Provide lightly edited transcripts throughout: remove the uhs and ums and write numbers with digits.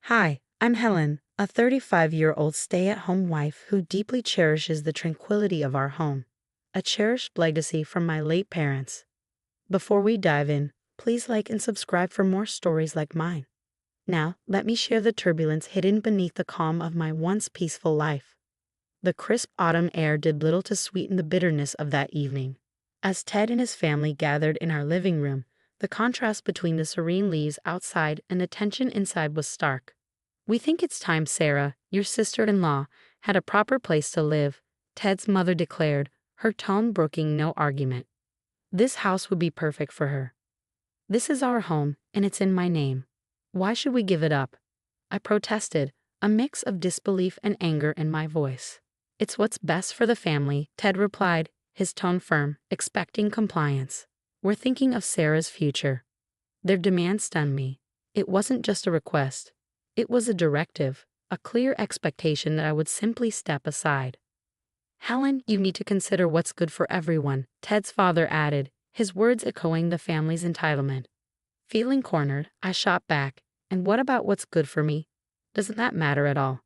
Hi, I'm Helen, a 35-year-old stay-at-home wife who deeply cherishes the tranquility of our home, a cherished legacy from my late parents. Before we dive in, please like and subscribe for more stories like mine. Now, let me share the turbulence hidden beneath the calm of my once peaceful life. The crisp autumn air did little to sweeten the bitterness of that evening. As Ted and his family gathered in our living room, the contrast between the serene leaves outside and the tension inside was stark. "We think it's time Sarah, your sister-in-law, had a proper place to live," Ted's mother declared, her tone broking no argument. "This house would be perfect for her. This is our home, and it's in my name. Why should we give it up?" I protested, a mix of disbelief and anger in my voice. "It's what's best for the family," Ted replied, his tone firm, expecting compliance. "We're thinking of Sarah's future." Their demand stunned me. It wasn't just a request. It was a directive, a clear expectation that I would simply step aside. "Helen, you need to consider what's good for everyone," Ted's father added, his words echoing the family's entitlement. Feeling cornered, I shot back, "And what about what's good for me? Doesn't that matter at all?"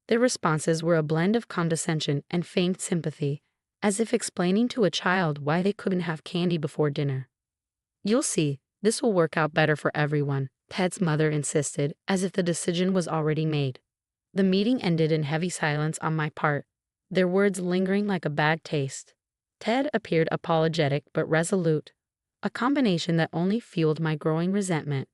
Their responses were a blend of condescension and feigned sympathy, as if explaining to a child why they couldn't have candy before dinner. "You'll see, this will work out better for everyone," Ted's mother insisted, as if the decision was already made. The meeting ended in heavy silence on my part, their words lingering like a bad taste. Ted appeared apologetic but resolute, a combination that only fueled my growing resentment.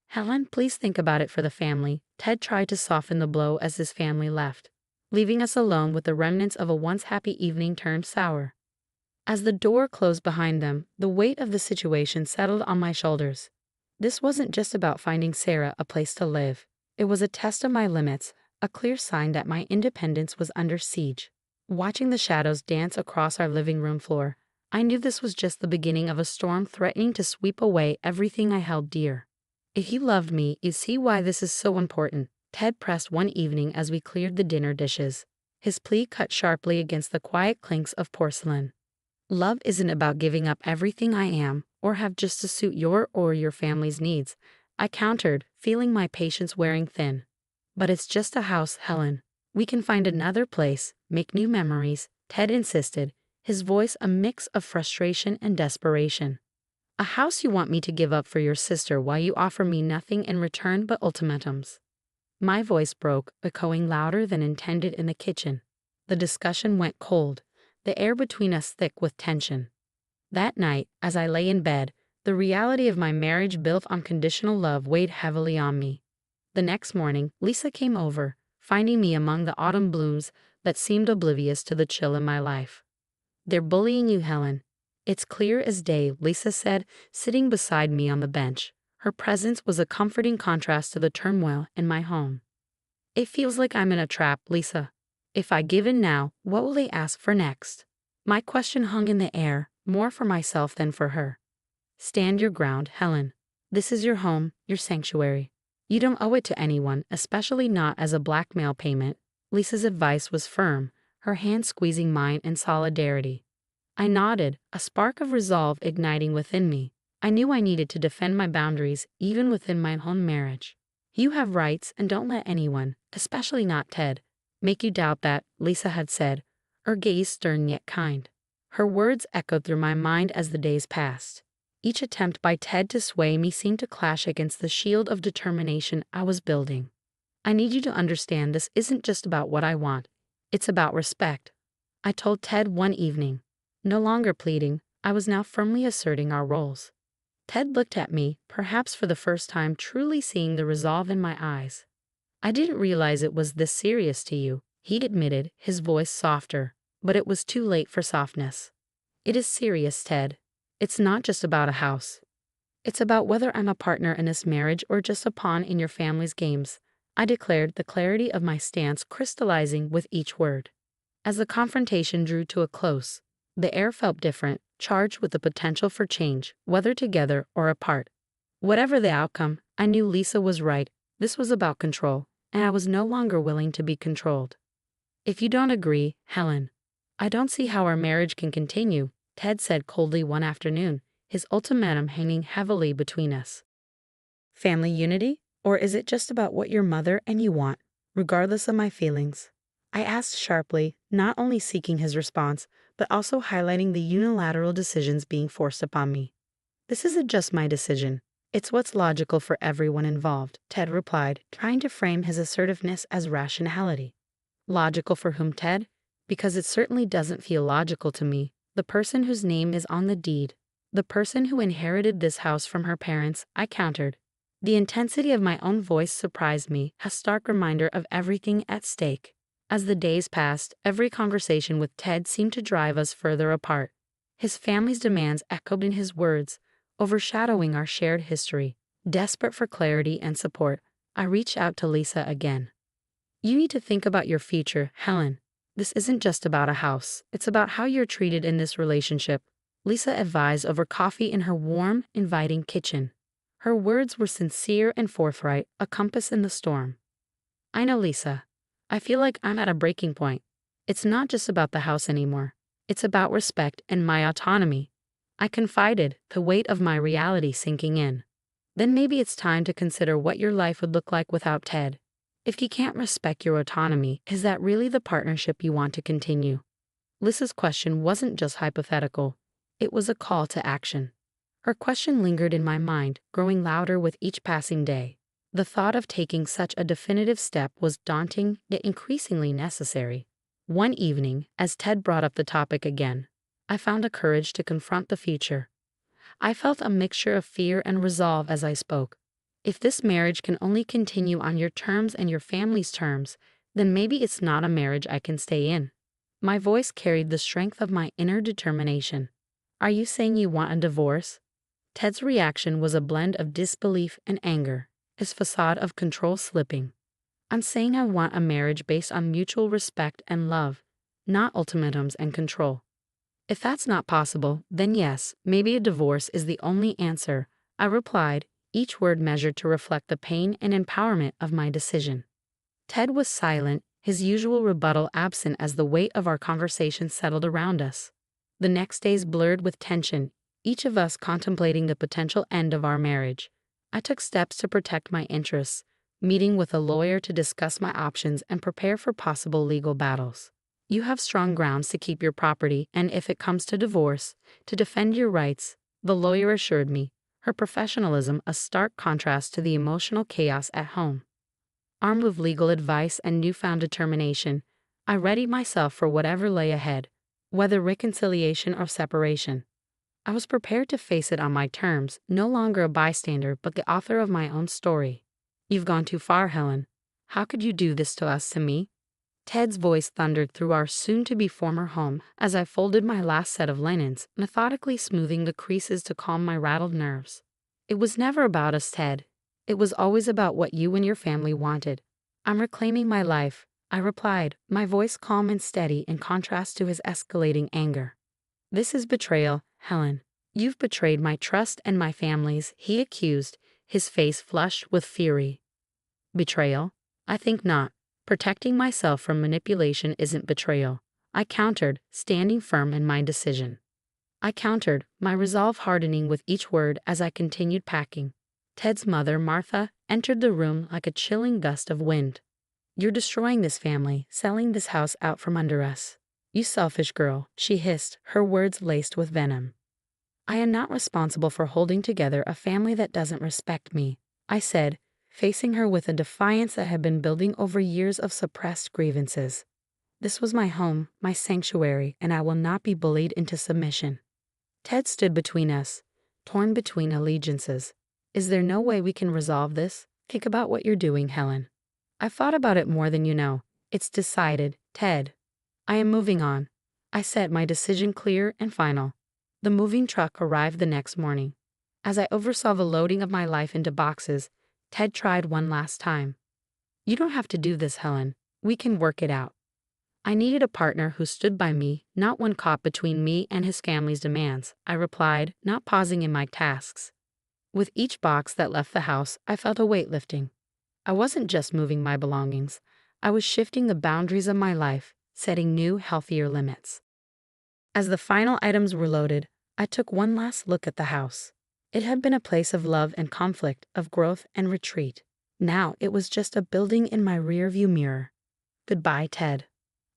"Helen, please think about it for the family." Ted tried to soften the blow as his family left, leaving us alone with the remnants of a once happy evening turned sour. As the door closed behind them, the weight of the situation settled on my shoulders. This wasn't just about finding Sarah a place to live. It was a test of my limits, a clear sign that my independence was under siege. Watching the shadows dance across our living room floor, I knew this was just the beginning of a storm threatening to sweep away everything I held dear. "If you loved me, you'd see why this is so important," Ted pressed one evening as we cleared the dinner dishes. His plea cut sharply against the quiet clinks of porcelain. "Love isn't about giving up everything I am, or have just to suit your or your family's needs," I countered, feeling my patience wearing thin. "But it's just a house, Helen. We can find another place, make new memories," Ted insisted, his voice a mix of frustration and desperation. "A house you want me to give up for your sister while you offer me nothing in return but ultimatums." My voice broke, echoing louder than intended in the kitchen. The discussion went cold, the air between us thick with tension. That night, as I lay in bed, the reality of my marriage built on conditional love weighed heavily on me. The next morning, Lisa came over, finding me among the autumn blooms that seemed oblivious to the chill in my life. "They're bullying you, Helen." "It's clear as day," Lisa said, sitting beside me on the bench. Her presence was a comforting contrast to the turmoil in my home. "It feels like I'm in a trap, Lisa. If I give in now, what will they ask for next?" My question hung in the air, more for myself than for her. "Stand your ground, Helen. This is your home, your sanctuary. You don't owe it to anyone, especially not as a blackmail payment." Lisa's advice was firm, her hand squeezing mine in solidarity. I nodded, a spark of resolve igniting within me. I knew I needed to defend my boundaries, even within my own marriage. "You have rights, and don't let anyone, especially not Ted, make you doubt that," Lisa had said, her gaze stern yet kind. Her words echoed through my mind as the days passed. Each attempt by Ted to sway me seemed to clash against the shield of determination I was building. "I need you to understand this isn't just about what I want. It's about respect," I told Ted one evening. No longer pleading, I was now firmly asserting our roles. Ted looked at me, perhaps for the first time truly seeing the resolve in my eyes. "I didn't realize it was this serious to you," he admitted, his voice softer, but it was too late for softness. "It is serious, Ted. It's not just about a house. It's about whether I'm a partner in this marriage or just a pawn in your family's games," I declared, the clarity of my stance crystallizing with each word. As the confrontation drew to a close, the air felt different, charged with the potential for change, whether together or apart. Whatever the outcome, I knew Lisa was right. This was about control, and I was no longer willing to be controlled. "If you don't agree, Helen, I don't see how our marriage can continue," Ted said coldly one afternoon, his ultimatum hanging heavily between us. "Family unity? Or is it just about what your mother and you want, regardless of my feelings? I asked sharply, not only seeking his response, but also highlighting the unilateral decisions being forced upon me. This isn't just my decision. It's what's logical for everyone involved, Ted replied, trying to frame his assertiveness as rationality. Logical for whom, Ted? Because it certainly doesn't feel logical to me. The person whose name is on the deed. The person who inherited this house from her parents, I countered. The intensity of my own voice surprised me, a stark reminder of everything at stake. As the days passed, every conversation with Ted seemed to drive us further apart. His family's demands echoed in his words, overshadowing our shared history. Desperate for clarity and support, I reached out to Lisa again. You need to think about your future, Helen. This isn't just about a house, it's about how you're treated in this relationship, Lisa advised over coffee in her warm, inviting kitchen. Her words were sincere and forthright, a compass in the storm. I know, Lisa. I feel like I'm at a breaking point. It's not just about the house anymore. It's about respect and my autonomy. I confided, the weight of my reality sinking in. Then maybe it's time to consider what your life would look like without Ted. If he can't respect your autonomy, is that really the partnership you want to continue? Lisa's question wasn't just hypothetical. It was a call to action. Her question lingered in my mind, growing louder with each passing day. The thought of taking such a definitive step was daunting, yet increasingly necessary. One evening, as Ted brought up the topic again, I found the courage to confront the future. I felt a mixture of fear and resolve as I spoke. If this marriage can only continue on your terms and your family's terms, then maybe it's not a marriage I can stay in. My voice carried the strength of my inner determination. Are you saying you want a divorce? Ted's reaction was a blend of disbelief and anger, his facade of control slipping. I'm saying I want a marriage based on mutual respect and love, not ultimatums and control. If that's not possible, then yes, maybe a divorce is the only answer, I replied, each word measured to reflect the pain and empowerment of my decision. Ted was silent, his usual rebuttal absent as the weight of our conversation settled around us. The next days blurred with tension, each of us contemplating the potential end of our marriage. I took steps to protect my interests, meeting with a lawyer to discuss my options and prepare for possible legal battles. You have strong grounds to keep your property, and if it comes to divorce, to defend your rights, the lawyer assured me, her professionalism a stark contrast to the emotional chaos at home. Armed with legal advice and newfound determination, I readied myself for whatever lay ahead, whether reconciliation or separation. I was prepared to face it on my terms, no longer a bystander but the author of my own story. You've gone too far, Helen. How could you do this to us, to me? Ted's voice thundered through our soon-to-be former home as I folded my last set of linens, methodically smoothing the creases to calm my rattled nerves. It was never about us, Ted. It was always about what you and your family wanted. I'm reclaiming my life, I replied, my voice calm and steady in contrast to his escalating anger. This is betrayal, Helen. You've betrayed my trust and my family's, he accused, his face flushed with fury. Betrayal? I think not. Protecting myself from manipulation isn't betrayal, I countered, standing firm in my decision. I countered, my resolve hardening with each word as I continued packing. Ted's mother, Martha, entered the room like a chilling gust of wind. You're destroying this family, selling this house out from under us. You selfish girl, she hissed, her words laced with venom. I am not responsible for holding together a family that doesn't respect me, I said, facing her with a defiance that had been building over years of suppressed grievances. This was my home, my sanctuary, and I will not be bullied into submission. Ted stood between us, torn between allegiances. Is there no way we can resolve this? Think about what you're doing, Helen. I've thought about it more than you know. It's decided, Ted. I am moving on. I said, my decision clear and final. The moving truck arrived the next morning. As I oversaw the loading of my life into boxes, Ted tried one last time. You don't have to do this, Helen. We can work it out. I needed a partner who stood by me, not one caught between me and his family's demands, I replied, not pausing in my tasks. With each box that left the house, I felt a weight lifting. I wasn't just moving my belongings. I was shifting the boundaries of my life, setting new, healthier limits. As the final items were loaded, I took one last look at the house. It had been a place of love and conflict, of growth and retreat. Now it was just a building in my rearview mirror. Goodbye, Ted.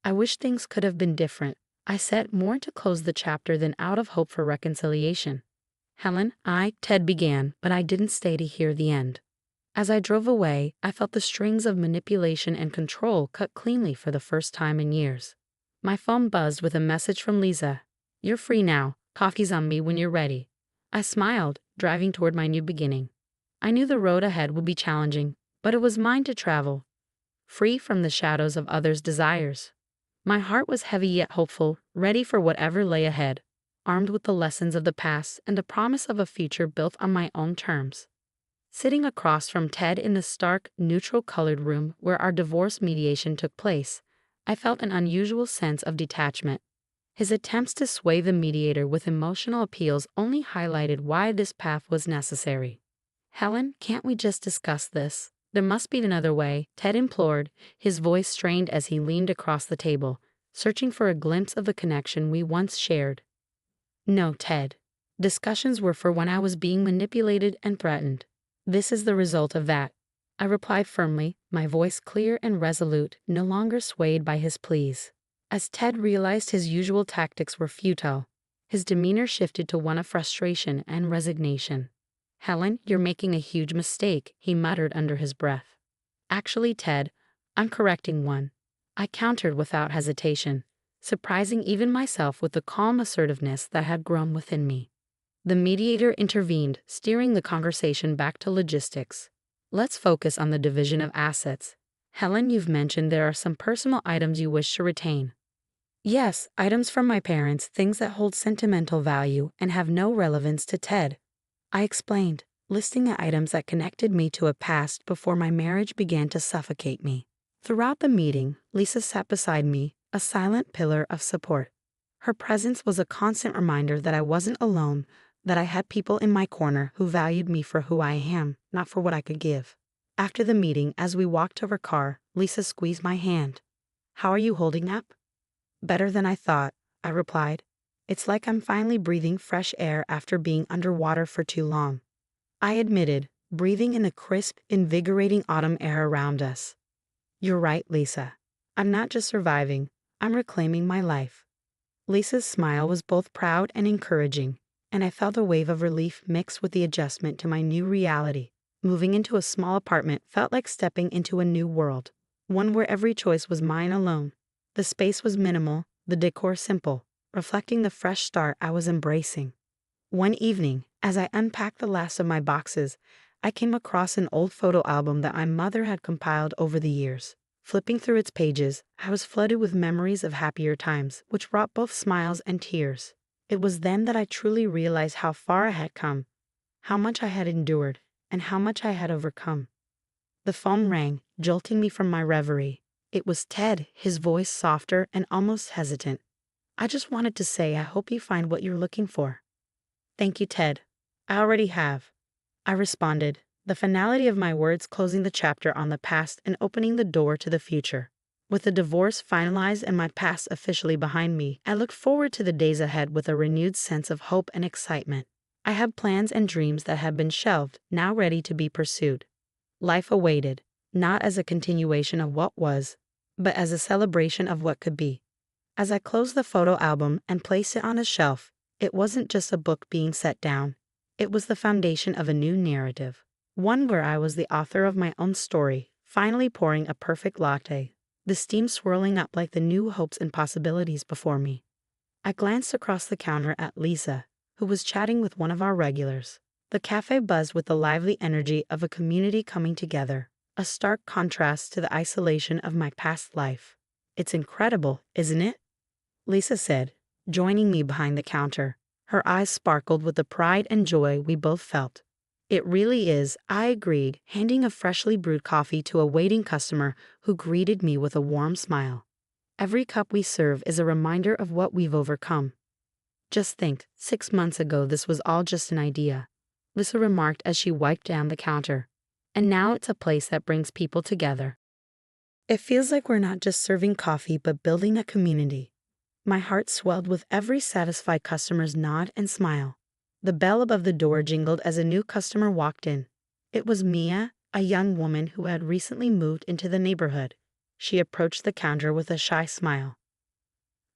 I wish things could have been different, I said, more to close the chapter than out of hope for reconciliation. Helen, Ted began, but I didn't stay to hear the end. As I drove away, I felt the strings of manipulation and control cut cleanly for the first time in years. My phone buzzed with a message from Lisa. You're free now, coffee's on me when you're ready. I smiled, driving toward my new beginning. I knew the road ahead would be challenging, but it was mine to travel, free from the shadows of others' desires. My heart was heavy yet hopeful, ready for whatever lay ahead, armed with the lessons of the past and the promise of a future built on my own terms. Sitting across from Ted in the stark, neutral-colored room where our divorce mediation took place, I felt an unusual sense of detachment. His attempts to sway the mediator with emotional appeals only highlighted why this path was necessary. Helen, can't we just discuss this? There must be another way, Ted implored, his voice strained as he leaned across the table, searching for a glimpse of the connection we once shared. No, Ted. Discussions were for when I was being manipulated and threatened. This is the result of that, I replied firmly, my voice clear and resolute, no longer swayed by his pleas. As Ted realized his usual tactics were futile, his demeanor shifted to one of frustration and resignation. Helen, you're making a huge mistake, he muttered under his breath. Actually, Ted, I'm correcting one, I countered without hesitation, surprising even myself with the calm assertiveness that had grown within me. The mediator intervened, steering the conversation back to logistics. Let's focus on the division of assets. Helen, you've mentioned there are some personal items you wish to retain. Yes, items from my parents, things that hold sentimental value and have no relevance to Ted. I explained, listing the items that connected me to a past before my marriage began to suffocate me. Throughout the meeting, Lisa sat beside me, a silent pillar of support. Her presence was a constant reminder that I wasn't alone, that I had people in my corner who valued me for who I am, not for what I could give. After the meeting, as we walked to her car, Lisa squeezed my hand. How are you holding up? Better than I thought, I replied. It's like I'm finally breathing fresh air after being underwater for too long. I admitted, breathing in the crisp, invigorating autumn air around us. You're right, Lisa. I'm not just surviving, I'm reclaiming my life. Lisa's smile was both proud and encouraging, and I felt a wave of relief mixed with the adjustment to my new reality. Moving into a small apartment felt like stepping into a new world, one where every choice was mine alone. The space was minimal, the decor simple, reflecting the fresh start I was embracing. One evening, as I unpacked the last of my boxes, I came across an old photo album that my mother had compiled over the years. Flipping through its pages, I was flooded with memories of happier times, which brought both smiles and tears. It was then that I truly realized how far I had come, how much I had endured, and how much I had overcome. The phone rang, jolting me from my reverie. It was Ted, his voice softer and almost hesitant. I just wanted to say I hope you find what you're looking for. Thank you, Ted. I already have, I responded, the finality of my words closing the chapter on the past and opening the door to the future. With the divorce finalized and my past officially behind me, I looked forward to the days ahead with a renewed sense of hope and excitement. I had plans and dreams that had been shelved, now ready to be pursued. Life awaited, not as a continuation of what was, but as a celebration of what could be. As I closed the photo album and placed it on a shelf, it wasn't just a book being set down. It was the foundation of a new narrative, one where I was the author of my own story, finally pouring a perfect latte, the steam swirling up like the new hopes and possibilities before me. I glanced across the counter at Lisa, who was chatting with one of our regulars. The cafe buzzed with the lively energy of a community coming together, a stark contrast to the isolation of my past life. It's incredible, isn't it? Lisa said, joining me behind the counter. Her eyes sparkled with the pride and joy we both felt. It really is, I agreed, handing a freshly brewed coffee to a waiting customer who greeted me with a warm smile. Every cup we serve is a reminder of what we've overcome. Just think, 6 months ago this was all just an idea, Lisa remarked as she wiped down the counter. And now it's a place that brings people together. It feels like we're not just serving coffee but building a community. My heart swelled with every satisfied customer's nod and smile. The bell above the door jingled as a new customer walked in. It was Mia, a young woman who had recently moved into the neighborhood. She approached the counter with a shy smile.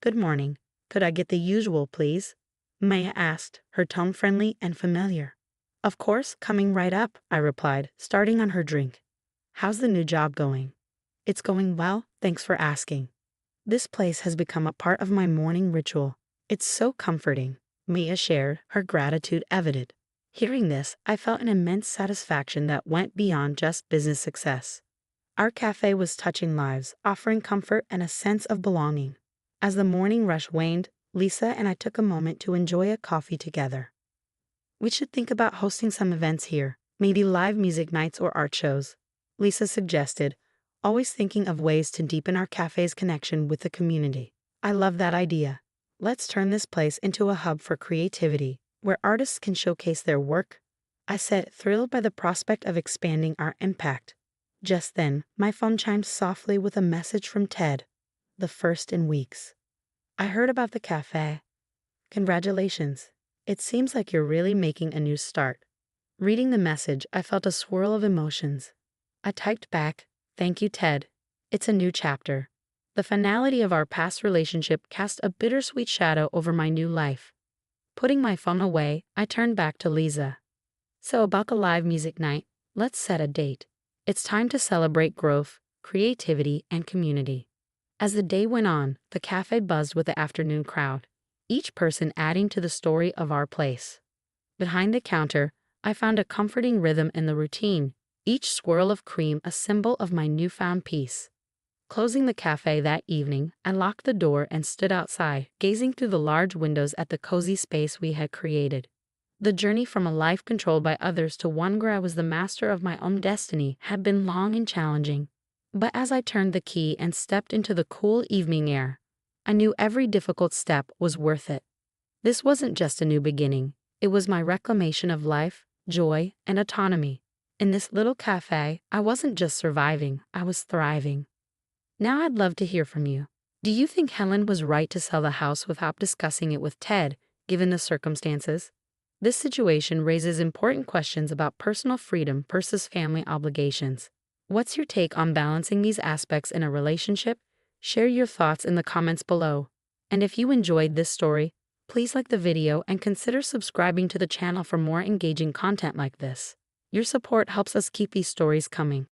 "Good morning. Could I get the usual, please?" Maya asked, her tone friendly and familiar. "Of course, coming right up," I replied, starting on her drink. "How's the new job going?" "It's going well, thanks for asking. This place has become a part of my morning ritual. It's so comforting," Mia shared, her gratitude evident. Hearing this, I felt an immense satisfaction that went beyond just business success. Our cafe was touching lives, offering comfort and a sense of belonging. As the morning rush waned, Lisa and I took a moment to enjoy a coffee together. "We should think about hosting some events here, maybe live music nights or art shows," Lisa suggested, always thinking of ways to deepen our cafe's connection with the community. "I love that idea. Let's turn this place into a hub for creativity, where artists can showcase their work," I said, thrilled by the prospect of expanding our impact. Just then, my phone chimed softly with a message from Ted, the first in weeks. "I heard about the cafe. Congratulations. It seems like you're really making a new start." Reading the message, I felt a swirl of emotions. I typed back, "Thank you, Ted. It's a new chapter." The finality of our past relationship cast a bittersweet shadow over my new life. Putting my phone away, I turned back to Lisa. "So about the live music night, let's set a date. It's time to celebrate growth, creativity, and community." As the day went on, the cafe buzzed with the afternoon crowd, each person adding to the story of our place. Behind the counter, I found a comforting rhythm in the routine, each swirl of cream a symbol of my newfound peace. Closing the cafe that evening, I locked the door and stood outside, gazing through the large windows at the cozy space we had created. The journey from a life controlled by others to one where I was the master of my own destiny had been long and challenging. But as I turned the key and stepped into the cool evening air, I knew every difficult step was worth it. This wasn't just a new beginning, it was my reclamation of life, joy, and autonomy. In this little cafe, I wasn't just surviving, I was thriving. Now I'd love to hear from you. Do you think Helen was right to sell the house without discussing it with Ted, given the circumstances? This situation raises important questions about personal freedom versus family obligations. What's your take on balancing these aspects in a relationship? Share your thoughts in the comments below. And if you enjoyed this story, please like the video and consider subscribing to the channel for more engaging content like this. Your support helps us keep these stories coming.